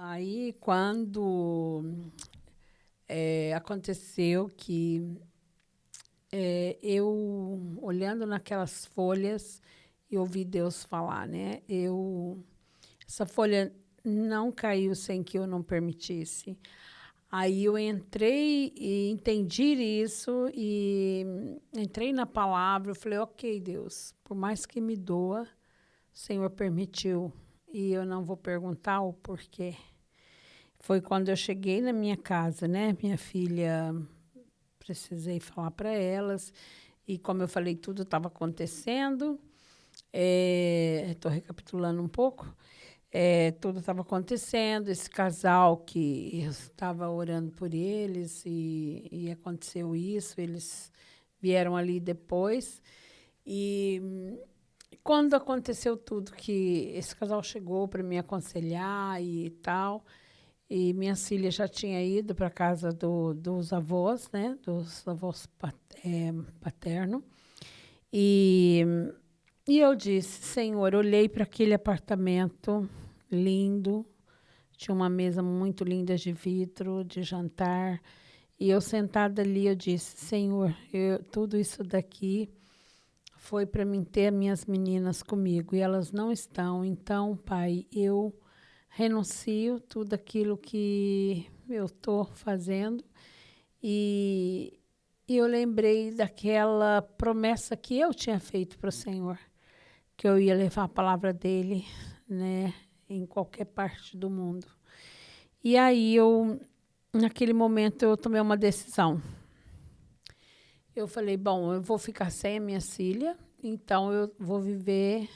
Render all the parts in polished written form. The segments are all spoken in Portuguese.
Aí, quando aconteceu que eu, olhando naquelas folhas, eu ouvi Deus falar, né? Essa folha não caiu sem que eu não permitisse. Aí eu entrei e entendi isso e entrei na palavra. Eu falei, ok, Deus, por mais que me doa, o Senhor permitiu. E eu não vou perguntar o porquê. Foi quando eu cheguei na minha casa, né? Minha filha, precisei falar para elas. E como eu falei, tudo estava acontecendo. Estou recapitulando um pouco. Tudo estava acontecendo. Esse casal que eu estava orando por eles e aconteceu isso. Eles vieram ali depois. E quando aconteceu tudo, que esse casal chegou para me aconselhar e tal, e minha filha já tinha ido para a casa dos avós, né? Dos avós paterno. E eu disse, Senhor, olhei para aquele apartamento lindo, tinha uma mesa muito linda de vidro, de jantar, e eu sentada ali, eu disse, Senhor, tudo isso daqui foi para mim ter minhas meninas comigo, e elas não estão. Então, Pai, eu renuncio tudo aquilo que eu estou fazendo, e eu lembrei daquela promessa que eu tinha feito para o Senhor, que eu ia levar a palavra dele, né, em qualquer parte do mundo. E aí naquele momento, eu tomei uma decisão. Eu falei, bom, eu vou ficar sem a minha filha, então eu vou viver.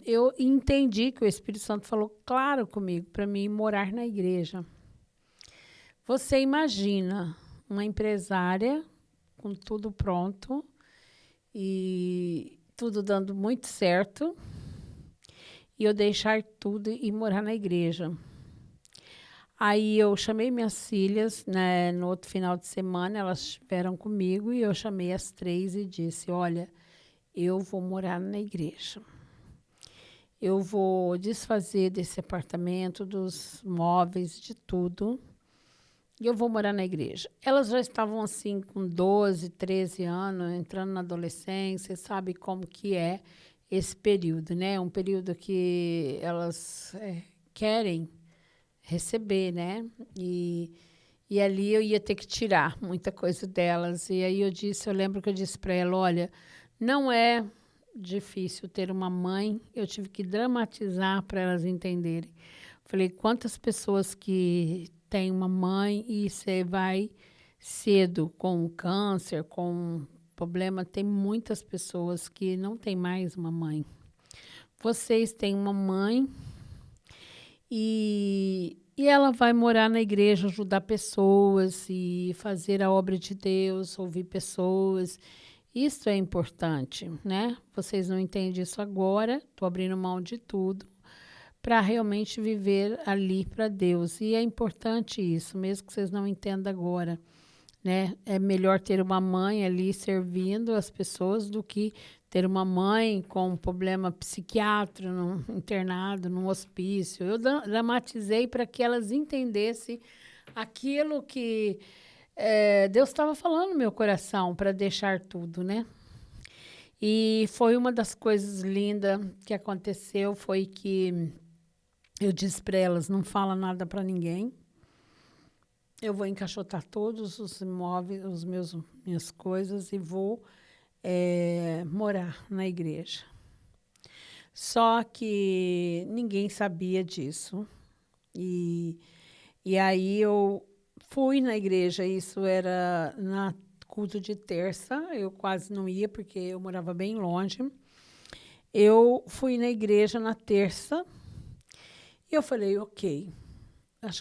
Eu entendi que o Espírito Santo falou claro comigo para mim morar na igreja. Você imagina uma empresária com tudo pronto e tudo dando muito certo, e eu deixar tudo e morar na igreja. Aí eu chamei minhas filhas, né, no outro final de semana, elas estiveram comigo, e eu chamei as 3 e disse, olha, eu vou morar na igreja. Eu vou desfazer desse apartamento, dos móveis, de tudo, e eu vou morar na igreja. Elas já estavam assim com 12, 13 anos, entrando na adolescência, sabe como que é esse período, né? Um período que elas querem receber, né? E ali eu ia ter que tirar muita coisa delas. E aí eu lembro que eu disse para ela, olha, não é difícil ter uma mãe. Eu tive que dramatizar para elas entenderem. Falei, quantas pessoas que têm uma mãe e você vai cedo com câncer, com problema, tem muitas pessoas que não têm mais uma mãe. Vocês têm uma mãe e ela vai morar na igreja, ajudar pessoas e fazer a obra de Deus, ouvir pessoas. Isso é importante, né? Vocês não entendem isso agora, estou abrindo mão de tudo para realmente viver ali para Deus. E é importante isso, mesmo que vocês não entendam agora, né? É melhor ter uma mãe ali servindo as pessoas do que ter uma mãe com um problema psiquiátrico, internado, num hospício. Eu dramatizei para que elas entendessem aquilo que Deus estava falando no meu coração, para deixar tudo, né? E foi uma das coisas lindas que aconteceu, foi que eu disse para elas, não fala nada para ninguém. Eu vou encaixotar todos os imóveis, minhas coisas, e vou morar na igreja. Só que ninguém sabia disso. E aí eu fui na igreja, isso era na culto de terça, eu quase não ia, porque eu morava bem longe. Eu fui na igreja na terça, e eu falei, ok,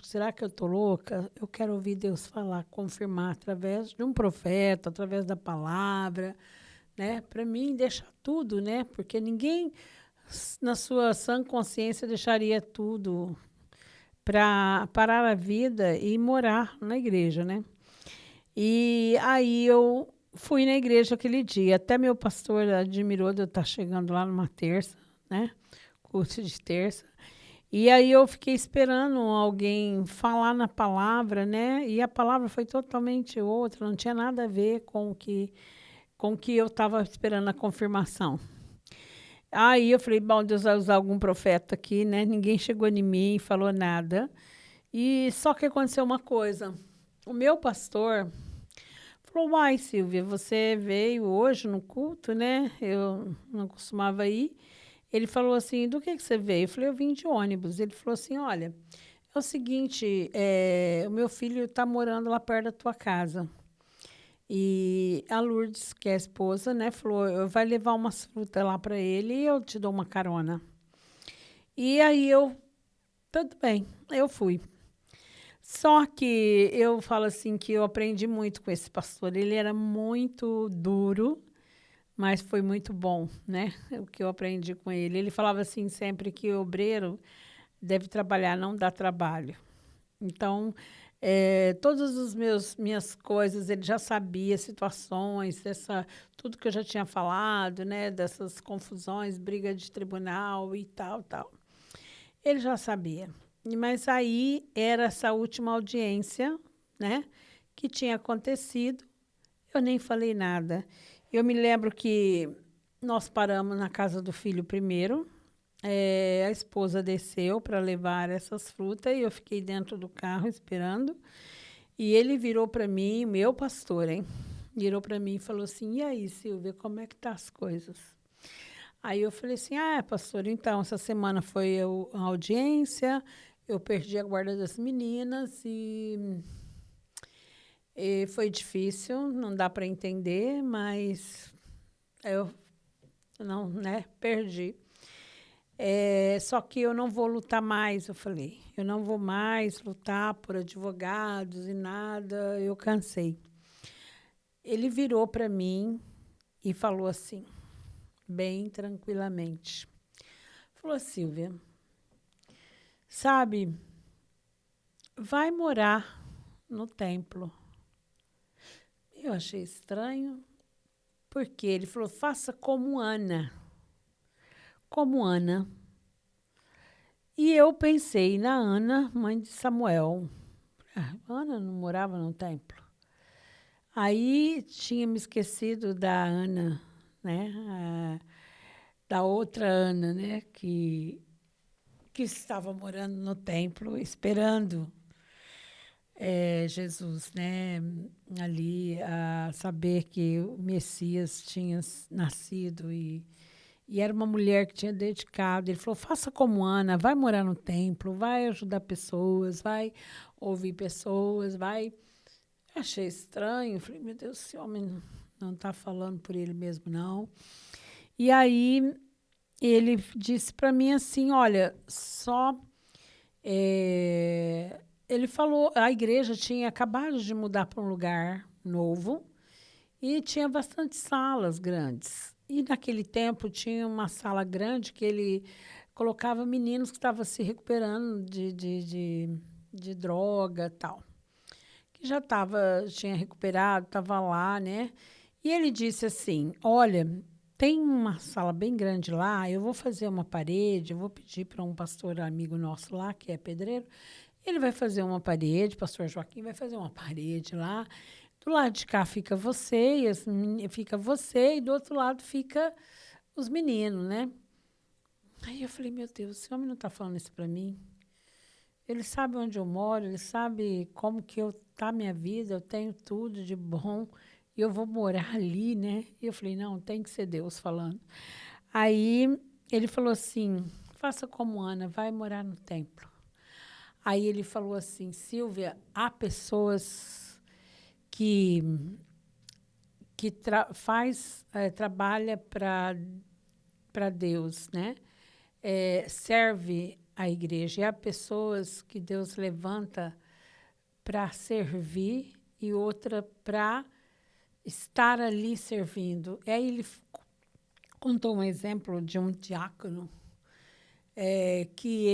será que eu estou louca? Eu quero ouvir Deus falar, confirmar através de um profeta, através da palavra, né? Para mim, deixar tudo, né? Porque ninguém, na sua sã consciência, deixaria tudo para parar a vida e morar na igreja, né? E aí eu fui na igreja aquele dia. Até meu pastor admirou de eu estar chegando lá numa terça, né? Curso de terça. E aí eu fiquei esperando alguém falar na palavra, né? E a palavra foi totalmente outra, não tinha nada a ver com o que eu estava esperando a confirmação. Aí eu falei, bom, Deus vai usar algum profeta aqui, né? Ninguém chegou em mim e falou nada. E só que aconteceu uma coisa. O meu pastor falou, uai, Silvia, você veio hoje no culto, né? Eu não costumava ir. Ele falou assim, do que você veio? Eu falei, eu vim de ônibus. Ele falou assim, olha, é o seguinte, o meu filho está morando lá perto da tua casa. E a Lourdes, que é a esposa, né, falou, vai levar umas frutas lá para ele e eu te dou uma carona. E aí tudo bem, eu fui. Só que eu falo assim que eu aprendi muito com esse pastor. Ele era muito duro, mas foi muito bom, né? O que eu aprendi com ele. Ele falava assim sempre que o obreiro deve trabalhar, não dá trabalho. Então, todas as minhas coisas, ele já sabia, situações, tudo que eu já tinha falado, né? Dessas confusões, briga de tribunal e tal, tal. Ele já sabia. Mas aí era essa última audiência, né? Que tinha acontecido. Eu nem falei nada. Eu me lembro que nós paramos na casa do filho primeiro. A esposa desceu para levar essas frutas e eu fiquei dentro do carro esperando. E ele virou para mim, meu pastor, hein? Virou para mim e falou assim: E aí, Silvia, como é que tá as coisas? Aí eu falei assim: pastor, então, essa semana foi a audiência, eu perdi a guarda das meninas e foi difícil, não dá para entender, mas eu não, né, perdi. Só que eu não vou lutar mais, eu falei. Eu não vou mais lutar por advogados e nada, eu cansei. Ele virou para mim e falou assim, bem tranquilamente. Falou, Silvia, sabe, vai morar no templo. Eu achei estranho, porque ele falou, faça como Ana. Como Ana. E eu pensei na Ana, mãe de Samuel. Ana não morava no templo. Aí tinha me esquecido da Ana, né? Da outra Ana, né? Que estava morando no templo, esperando Jesus, né? Ali, a saber que o Messias tinha nascido e era uma mulher que tinha dedicado. Ele falou: faça como Ana, vai morar no templo, vai ajudar pessoas, vai ouvir pessoas, vai. Achei estranho. Falei: meu Deus, esse homem não está falando por ele mesmo, não. E aí ele disse para mim assim: olha, só. Ele falou, a igreja tinha acabado de mudar para um lugar novo e tinha bastante salas grandes. E naquele tempo tinha uma sala grande que ele colocava meninos que estavam se recuperando de droga e tal. Que já tinha recuperado, estava lá, né? E ele disse assim: olha, tem uma sala bem grande lá, eu vou fazer uma parede, eu vou pedir para um pastor amigo nosso lá, que é pedreiro, ele vai fazer uma parede, o pastor Joaquim vai fazer uma parede lá. Do lado de cá fica você, e do outro lado fica os meninos, né? Aí eu falei, meu Deus, esse homem não está falando isso para mim. Ele sabe onde eu moro, ele sabe como que tá a minha vida, eu tenho tudo de bom, e eu vou morar ali, né? E eu falei, não, tem que ser Deus falando. Aí ele falou assim, faça como Ana, vai morar no templo. Aí ele falou assim, Silvia, há pessoas que trabalha para Deus, né? Serve a igreja. E há pessoas que Deus levanta para servir e outra para estar ali servindo. E aí ele contou um exemplo de um diácono que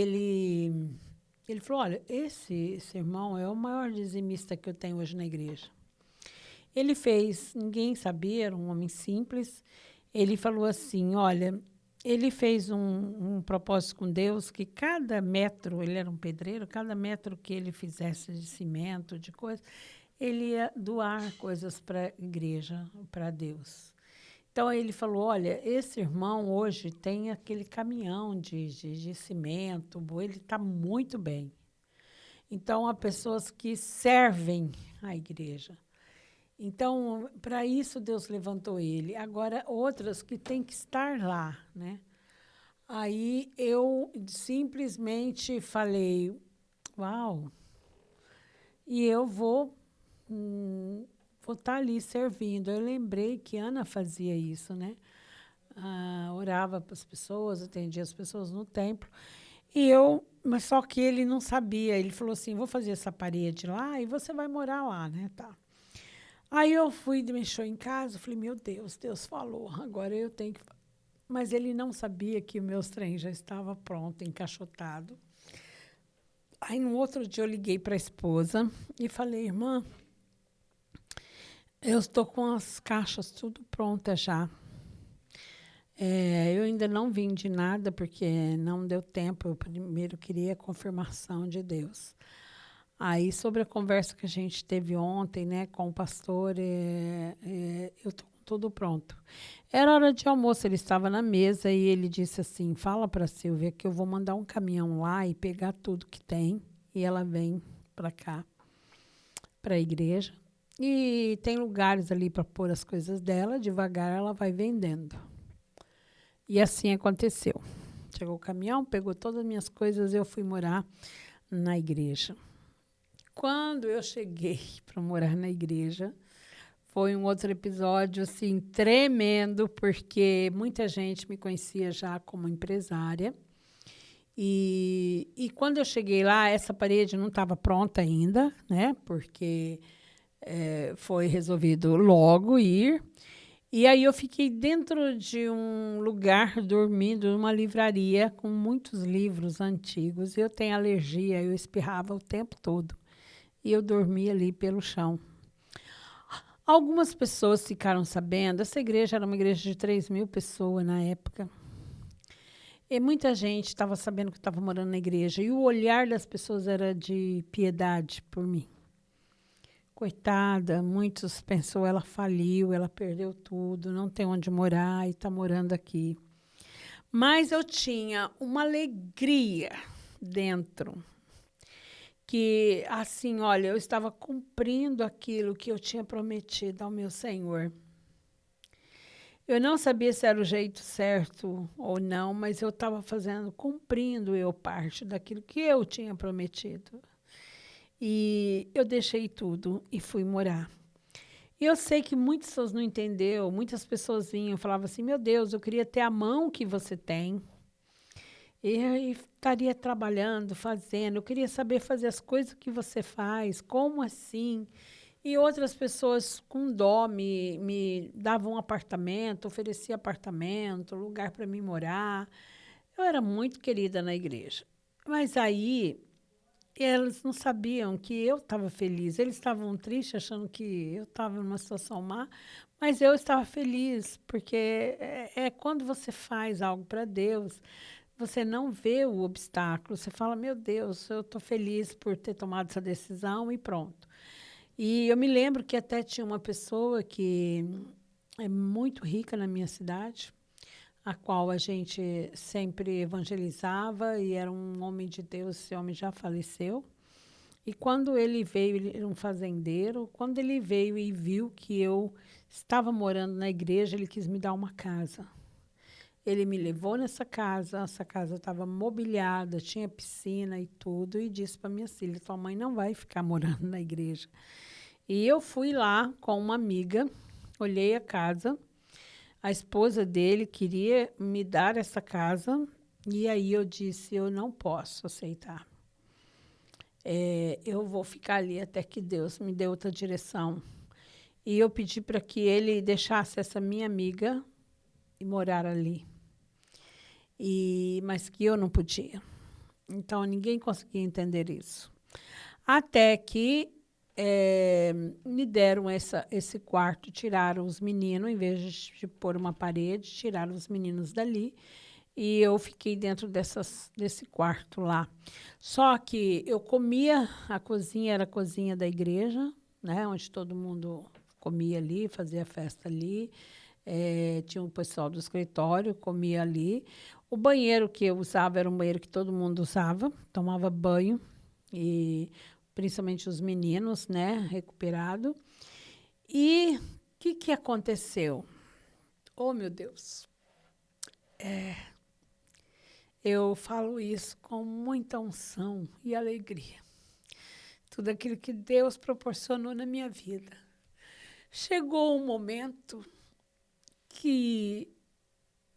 ele falou, olha, esse irmão é o maior dizimista que eu tenho hoje na igreja. Ele fez, ninguém sabia, era um homem simples. Ele falou assim, olha, ele fez um propósito com Deus que cada metro, ele era um pedreiro, cada metro que ele fizesse de cimento, de coisa, ele ia doar coisas para a igreja, para Deus. Então, ele falou, olha, esse irmão hoje tem aquele caminhão de cimento, ele está muito bem. Então, há pessoas que servem à igreja. Então, para isso, Deus levantou ele. Agora, outras que têm que estar lá, né? Aí, eu simplesmente falei, uau, e eu vou estar ali servindo. Eu lembrei que Ana fazia isso, né? Orava para as pessoas, atendia as pessoas no templo. Mas só que ele não sabia. Ele falou assim: vou fazer essa parede lá e você vai morar lá, né? Tá. Aí eu fui, mexeu em casa, falei: meu Deus, Deus falou, agora eu tenho que. Mas ele não sabia que o meu trem já estava pronto, encaixotado. Aí no outro dia eu liguei para a esposa e falei: irmã, eu estou com as caixas tudo prontas já. Eu ainda não vendi nada, porque não deu tempo. Eu primeiro queria a confirmação de Deus. Aí, sobre a conversa que a gente teve ontem, né, com o pastor, eu estou com tudo pronto. Era hora de almoço, ele estava na mesa e ele disse assim: fala para a Silvia que eu vou mandar um caminhão lá e pegar tudo que tem, e ela vem para cá, para a igreja. E tem lugares ali para pôr as coisas dela, devagar ela vai vendendo. E assim aconteceu. Chegou o caminhão, pegou todas as minhas coisas, eu fui morar na igreja. Quando eu cheguei para morar na igreja, foi um outro episódio assim tremendo, porque muita gente me conhecia já como empresária. E quando eu cheguei lá, essa parede não estava pronta ainda, né? Porque foi resolvido logo ir. E aí eu fiquei dentro de um lugar dormindo, numa livraria com muitos livros antigos. Eu tenho alergia, eu espirrava o tempo todo. E eu dormia ali pelo chão. Algumas pessoas ficaram sabendo, essa igreja era uma igreja de 3.000 pessoas na época. E muita gente estava sabendo que eu estava morando na igreja. E o olhar das pessoas era de piedade por mim. Coitada, muitos pensou, ela faliu, ela perdeu tudo, não tem onde morar e está morando aqui. Mas eu tinha uma alegria dentro, que, assim, olha, eu estava cumprindo aquilo que eu tinha prometido ao meu Senhor. Eu não sabia se era o jeito certo ou não, mas eu estava cumprindo eu parte daquilo que eu tinha prometido. E eu deixei tudo e fui morar. E eu sei que muitas pessoas não entenderam, muitas pessoas vinham e falavam assim: meu Deus, eu queria ter a mão que você tem. E estaria trabalhando, fazendo. Eu queria saber fazer as coisas que você faz. Como assim? E outras pessoas com dó me davam um apartamento, ofereciam apartamento, lugar para mim morar. Eu era muito querida na igreja. Mas aí eles não sabiam que eu estava feliz. Eles estavam tristes, achando que eu estava numa situação má, mas eu estava feliz, porque é quando você faz algo para Deus, você não vê o obstáculo, você fala: meu Deus, eu estou feliz por ter tomado essa decisão e pronto. E eu me lembro que até tinha uma pessoa que é muito rica na minha cidade, a qual a gente sempre evangelizava, e era um homem de Deus. Esse homem já faleceu. E quando ele veio, ele era um fazendeiro, quando ele veio e viu que eu estava morando na igreja, ele quis me dar uma casa. Ele me levou nessa casa, essa casa estava mobiliada, tinha piscina e tudo, e disse para minha filha: tua mãe não vai ficar morando na igreja. E eu fui lá com uma amiga, olhei a casa, a esposa dele queria me dar essa casa, e aí eu disse: eu não posso aceitar. Eu vou ficar ali até que Deus me dê outra direção. E eu pedi para que ele deixasse essa minha amiga e morar ali. Mas que eu não podia. Então, ninguém conseguia entender isso. Até que me deram esse quarto, tiraram os meninos, em vez de pôr uma parede, tiraram os meninos dali e eu fiquei dentro desse quarto lá. Só que eu comia, a cozinha era a cozinha da igreja, né, onde todo mundo comia ali, fazia festa ali. Tinha um pessoal do escritório, comia ali. O banheiro que eu usava era um banheiro que todo mundo usava, tomava banho, e principalmente os meninos, né, recuperado. E o que aconteceu? Oh, meu Deus! Eu falo isso com muita unção e alegria. Tudo aquilo que Deus proporcionou na minha vida. Chegou um momento que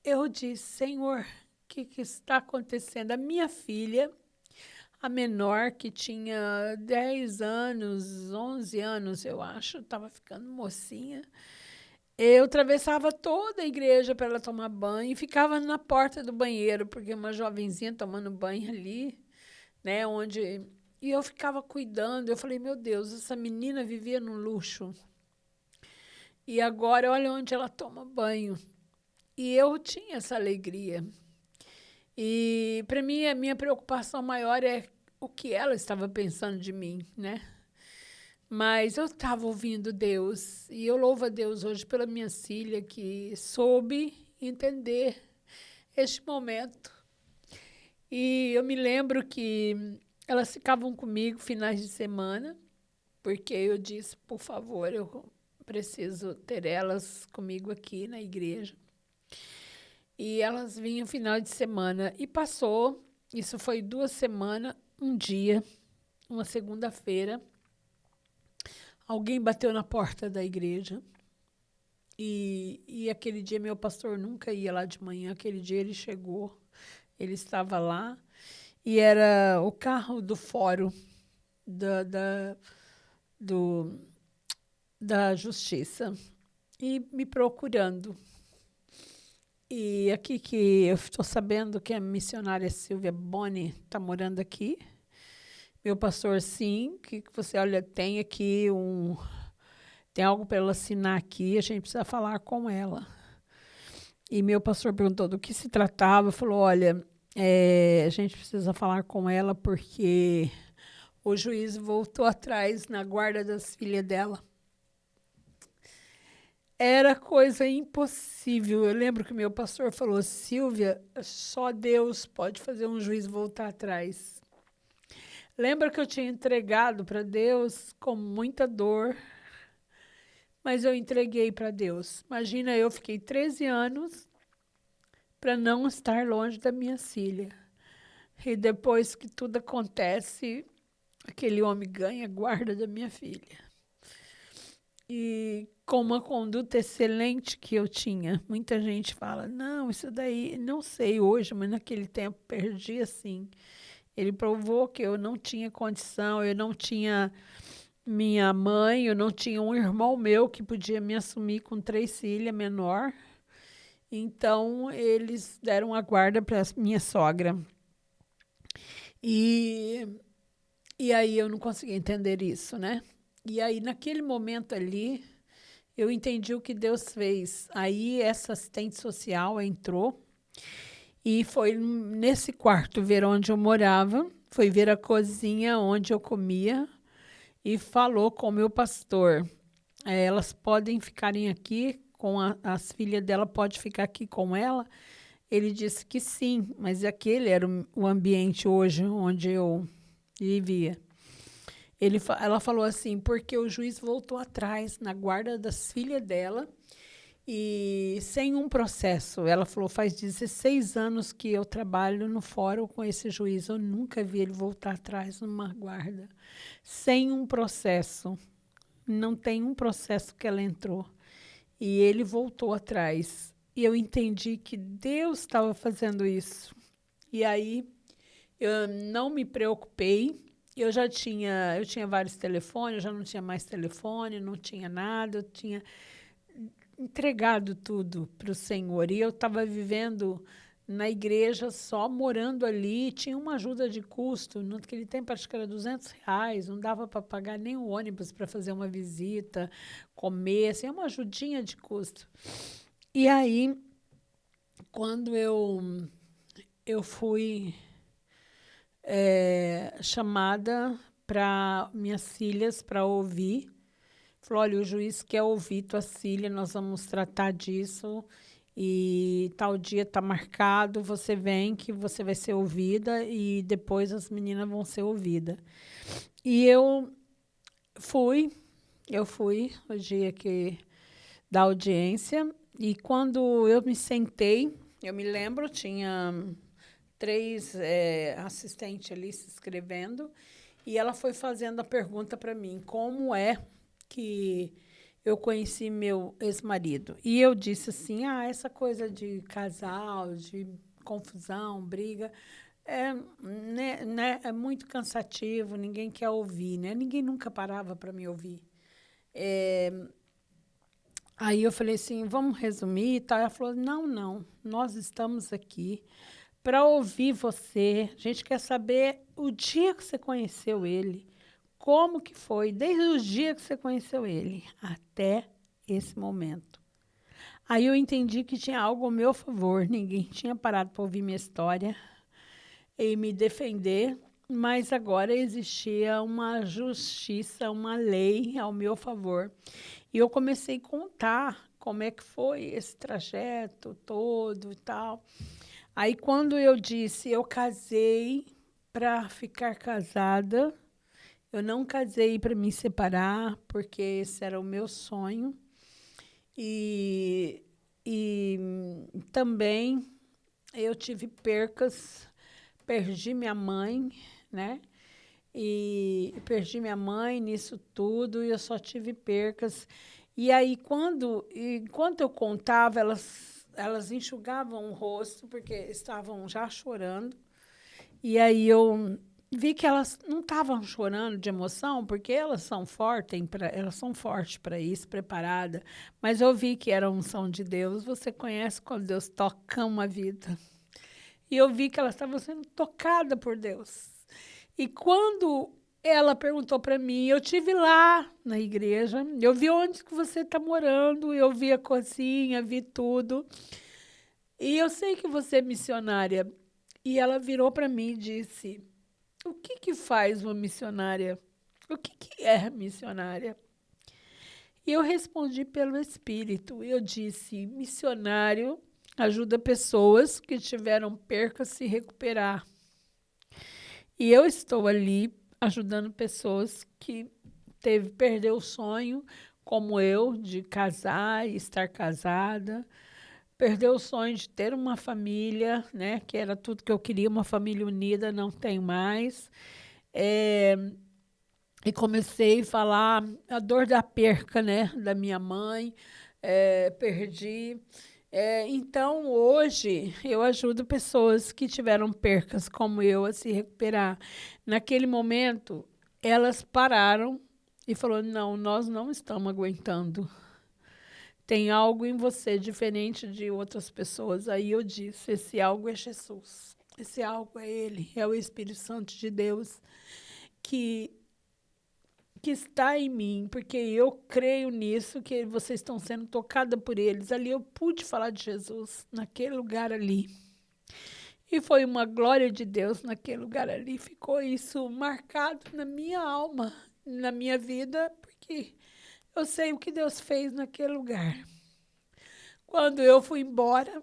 eu disse, Senhor, o que está acontecendo? A minha filha, a menor, que tinha 10 anos, 11 anos, eu acho, estava ficando mocinha. Eu atravessava toda a igreja para ela tomar banho e ficava na porta do banheiro, porque uma jovenzinha tomando banho ali, né, onde... E eu ficava cuidando. Eu falei, meu Deus, essa menina vivia no luxo. E agora, olha onde ela toma banho. E eu tinha essa alegria. E, para mim, a minha preocupação maior é o que ela estava pensando de mim, né? Mas eu estava ouvindo Deus. E eu louvo a Deus hoje pela minha filha, que soube entender este momento. E eu me lembro que elas ficavam comigo finais de semana, porque eu disse, por favor, eu preciso ter elas comigo aqui na igreja. E elas vinham final de semana. E passou, isso foi 2 semanas, um dia, uma segunda-feira, alguém bateu na porta da igreja. E aquele dia meu pastor nunca ia lá de manhã. Aquele dia ele chegou, ele estava lá. E era o carro do fórum da justiça. E me procurando. E aqui que eu estou sabendo que a missionária Silvia Boni está morando aqui. Meu pastor, sim, que você, olha, tem aqui tem algo para ela assinar aqui, a gente precisa falar com ela. E meu pastor perguntou do que se tratava, falou, olha, a gente precisa falar com ela porque o juiz voltou atrás na guarda das filhas dela. Era coisa impossível. Eu lembro que meu pastor falou, Silvia, só Deus pode fazer um juiz voltar atrás. Lembra que eu tinha entregado para Deus com muita dor, mas eu entreguei para Deus. Imagina, eu fiquei 13 anos para não estar longe da minha filha. E depois que tudo acontece, aquele homem ganha a guarda da minha filha. E com uma conduta excelente que eu tinha. Muita gente fala, não, isso daí, não sei hoje, mas naquele tempo perdi assim. Ele provou que eu não tinha condição, eu não tinha minha mãe, eu não tinha um irmão meu que podia me assumir com 3 filhas menor. Então, eles deram a guarda para minha sogra. E aí eu não conseguia entender isso, né? E aí, naquele momento ali, eu entendi o que Deus fez. Aí, essa assistente social entrou e foi nesse quarto ver onde eu morava, foi ver a cozinha onde eu comia e falou com o meu pastor. Elas podem ficarem aqui, as filhas dela podem ficar aqui com ela. Ele disse que sim, mas aquele era o ambiente hoje onde eu vivia. Ela falou assim, porque o juiz voltou atrás na guarda das filhas dela e sem um processo. Ela falou, faz 16 anos que eu trabalho no fórum com esse juiz. Eu nunca vi ele voltar atrás numa guarda. Sem um processo. Não tem um processo que ela entrou. E ele voltou atrás. E eu entendi que Deus estava fazendo isso. E aí eu não me preocupei. Eu tinha vários telefones, eu já não tinha mais telefone, não tinha nada, eu tinha entregado tudo para o Senhor. E eu estava vivendo na igreja, só morando ali, tinha uma ajuda de custo. Naquele tempo, acho que era R$200, não dava para pagar nem o ônibus para fazer uma visita, comer, assim, uma ajudinha de custo. E aí, quando eu eu fui chamada para minhas filhas para ouvir. Falou, olha, o juiz quer ouvir tua filha, nós vamos tratar disso, e tal dia está marcado, você vem que você vai ser ouvida e depois as meninas vão ser ouvidas. E fui, eu fui o dia da audiência, e quando eu me sentei, eu me lembro, tinha 3 assistentes ali se inscrevendo, e ela foi fazendo a pergunta para mim, como é que eu conheci meu ex-marido. E eu disse assim, essa coisa de casal, de confusão, briga, é muito cansativo, ninguém quer ouvir, né? Ninguém nunca parava para me ouvir. Aí eu falei assim, vamos resumir e tal. Ela falou, não, nós estamos aqui para ouvir você. A gente quer saber o dia que você conheceu ele, como que foi, desde o dia que você conheceu ele até esse momento. Aí eu entendi que tinha algo ao meu favor, ninguém tinha parado para ouvir minha história e me defender, mas agora existia uma justiça, uma lei ao meu favor. E eu comecei a contar como é que foi esse trajeto todo e tal. Aí, quando eu disse, eu casei para ficar casada, eu não casei para me separar, porque esse era o meu sonho. E também eu tive percas, perdi minha mãe, né? E perdi minha mãe nisso tudo, e eu só tive percas. E aí, enquanto eu contava, elas enxugavam o rosto, porque estavam já chorando. E aí eu vi que elas não estavam chorando de emoção, porque elas são fortes para isso, preparadas. Mas eu vi que era a unção de Deus. Você conhece quando Deus toca uma vida. E eu vi que elas estavam sendo tocadas por Deus. E quando ela perguntou para mim, eu tive lá na igreja, eu vi onde que você está morando, eu vi a cozinha, vi tudo. E eu sei que você é missionária. E ela virou para mim e disse, o que faz uma missionária? O que é missionária? E eu respondi pelo Espírito. Eu disse, missionário ajuda pessoas que tiveram perca a se recuperar. E eu estou ali ajudando pessoas que perdeu o sonho, como eu, de casar e estar casada. Perdeu o sonho de ter uma família, né, que era tudo que eu queria, uma família unida, não tem mais. E comecei a falar a dor da perca, né, da minha mãe, perdi. Então, hoje, eu ajudo pessoas que tiveram percas, como eu, a se recuperar. Naquele momento, elas pararam e falaram, não, nós não estamos aguentando. Tem algo em você diferente de outras pessoas. Aí eu disse, esse algo é Jesus. Esse algo é Ele, é o Espírito Santo de Deus que está em mim, porque eu creio nisso, que vocês estão sendo tocadas por eles. Ali eu pude falar de Jesus, naquele lugar ali. E foi uma glória de Deus naquele lugar ali. Ficou isso marcado na minha alma, na minha vida, porque eu sei o que Deus fez naquele lugar. Quando eu fui embora,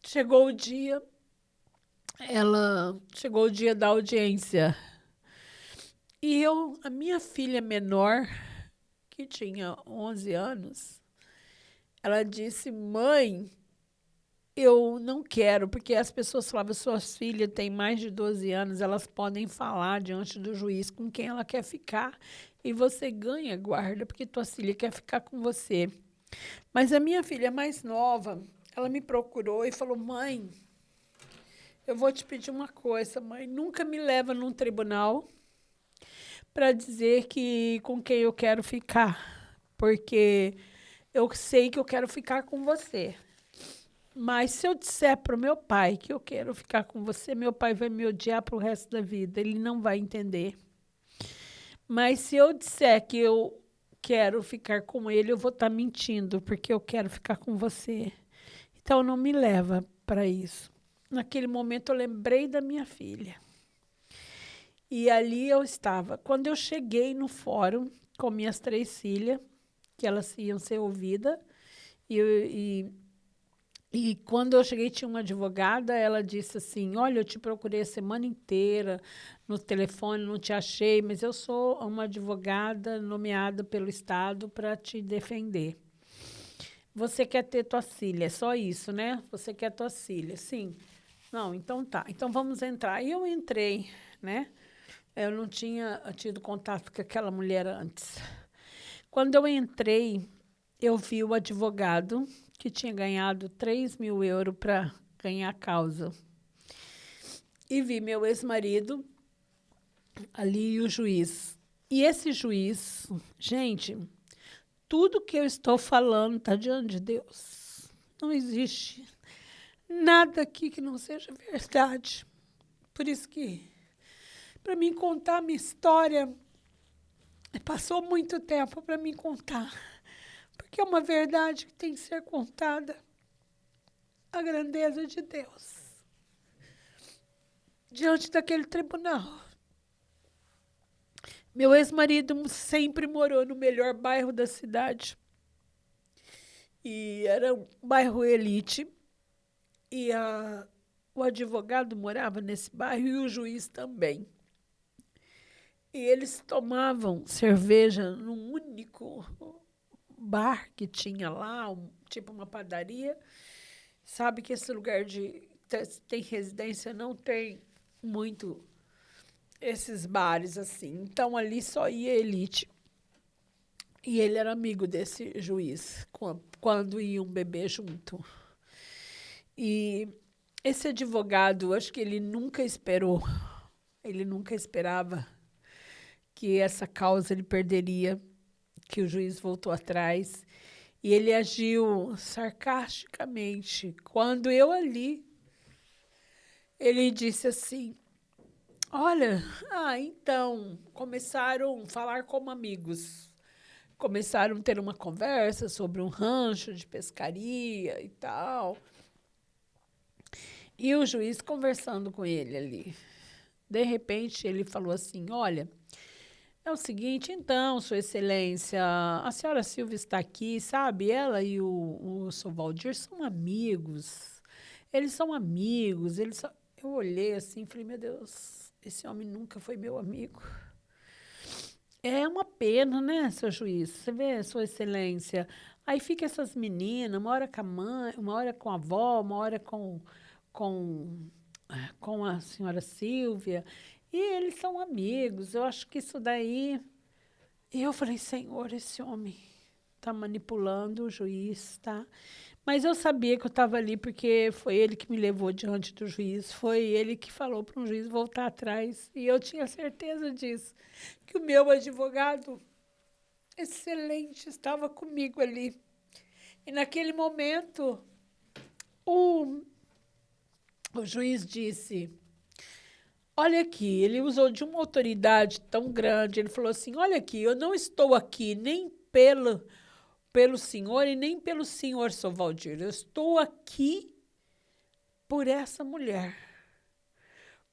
chegou o dia da audiência. E a minha filha menor, que tinha 11 anos, ela disse, mãe, eu não quero, porque as pessoas falavam, suas filhas têm mais de 12 anos, elas podem falar diante do juiz com quem ela quer ficar, e você ganha guarda, porque tua filha quer ficar com você. Mas a minha filha mais nova, ela me procurou e falou, mãe, eu vou te pedir uma coisa, mãe, nunca me leva num tribunal para dizer que com quem eu quero ficar, porque eu sei que eu quero ficar com você. Mas se eu disser para o meu pai que eu quero ficar com você, meu pai vai me odiar para o resto da vida, ele não vai entender. Mas se eu disser que eu quero ficar com ele, eu vou estar mentindo, porque eu quero ficar com você. Então, não me leva para isso. naquele momento eu lembrei da minha filha. E ali eu estava. Quando eu cheguei no fórum com minhas 3 filhas, que elas iam ser ouvidas, e quando eu cheguei, tinha uma advogada, ela disse assim, olha, eu te procurei a semana inteira no telefone, não te achei, mas eu sou uma advogada nomeada pelo Estado para te defender. Você quer ter tua filha, é só isso, né? Você quer tua filha, sim. Não, então tá. Então vamos entrar. E eu entrei, né? Eu não tinha tido contato com aquela mulher antes. Quando eu entrei, eu vi o advogado que tinha ganhado 3.000 € para ganhar a causa. E vi meu ex-marido ali e o juiz. E esse juiz, gente, tudo que eu estou falando está diante de Deus. Não existe nada aqui que não seja verdade. Por isso que, para mim contar a minha história, passou muito tempo para mim contar. Porque é uma verdade que tem que ser contada. A grandeza de Deus. Diante daquele tribunal. Meu ex-marido sempre morou no melhor bairro da cidade. E era um bairro elite. E o advogado morava nesse bairro e o juiz também. E eles tomavam cerveja num único bar que tinha lá, tipo uma padaria. Sabe que esse lugar tem residência, não tem muito esses bares assim. Então, ali só ia elite. E ele era amigo desse juiz, quando iam beber junto. E esse advogado, acho que ele nunca esperava que essa causa ele perderia, que o juiz voltou atrás. E ele agiu sarcasticamente. Quando eu ali, ele disse assim, olha, então, começaram a falar como amigos. Começaram a ter uma conversa sobre um rancho de pescaria e tal. E o juiz conversando com ele ali. De repente, ele falou assim, olha, é o seguinte, então, Sua Excelência, a senhora Silvia está aqui, sabe? Ela e o Sr. Valdir são amigos. Eles são amigos. Eu olhei assim e falei, meu Deus, esse homem nunca foi meu amigo. É uma pena, né, seu juiz? Você vê, Sua Excelência. Aí fica essas meninas, uma hora com a mãe, uma hora com a avó, uma hora com, com a senhora Silvia. E eles são amigos. Eu acho que isso daí. E eu falei, Senhor, esse homem está manipulando o juiz, tá? Mas eu sabia que eu estava ali porque foi ele que me levou diante do juiz, foi ele que falou para o juiz voltar atrás. E eu tinha certeza disso, que o meu advogado excelente estava comigo ali. E naquele momento, o juiz disse, olha aqui, ele usou de uma autoridade tão grande, ele falou assim, olha aqui, eu não estou aqui nem pelo senhor e nem pelo senhor, Sr. Valdir. Eu estou aqui por essa mulher.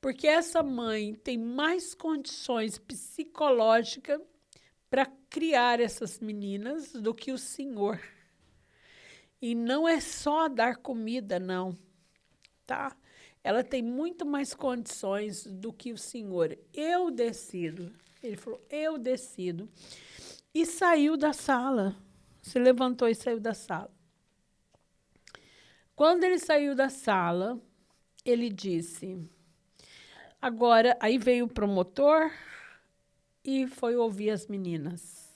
Porque essa mãe tem mais condições psicológicas para criar essas meninas do que o senhor. E não é só dar comida, não, tá? Ela tem muito mais condições do que o senhor. Eu decido. Ele falou, eu decido. E saiu da sala. Se levantou e saiu da sala. Quando ele saiu da sala, ele disse, agora, aí veio o promotor e foi ouvir as meninas.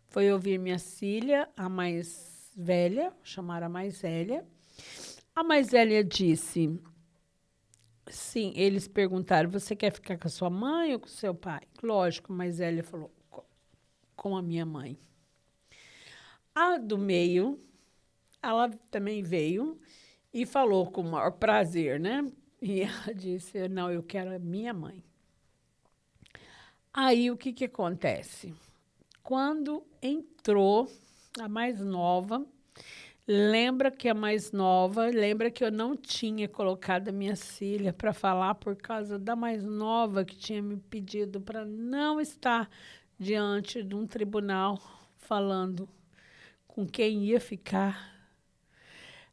Foi ouvir minha filha, a mais velha, chamaram a mais velha. A mais velha disse, sim, eles perguntaram, você quer ficar com a sua mãe ou com o seu pai? Lógico, a mais velha falou, com a minha mãe. A do meio, ela também veio e falou com o maior prazer, né? E ela disse, não, eu quero a minha mãe. Aí, o que acontece? Quando entrou a mais nova, Lembra que a mais nova, lembra que eu não tinha colocado a minha filha para falar por causa da mais nova que tinha me pedido para não estar diante de um tribunal falando com quem ia ficar.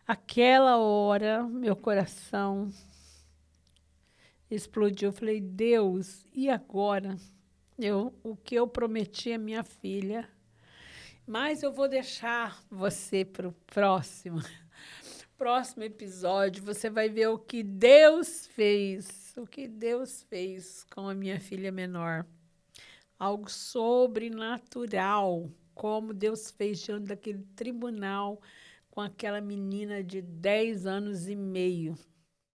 Aquela hora, meu coração explodiu. Eu falei, Deus, e agora? O que eu prometi à minha filha, mas eu vou deixar você para o próximo episódio. Você vai ver o que Deus fez, com a minha filha menor. Algo sobrenatural, como Deus fez diante daquele tribunal com aquela menina de 10 anos e meio.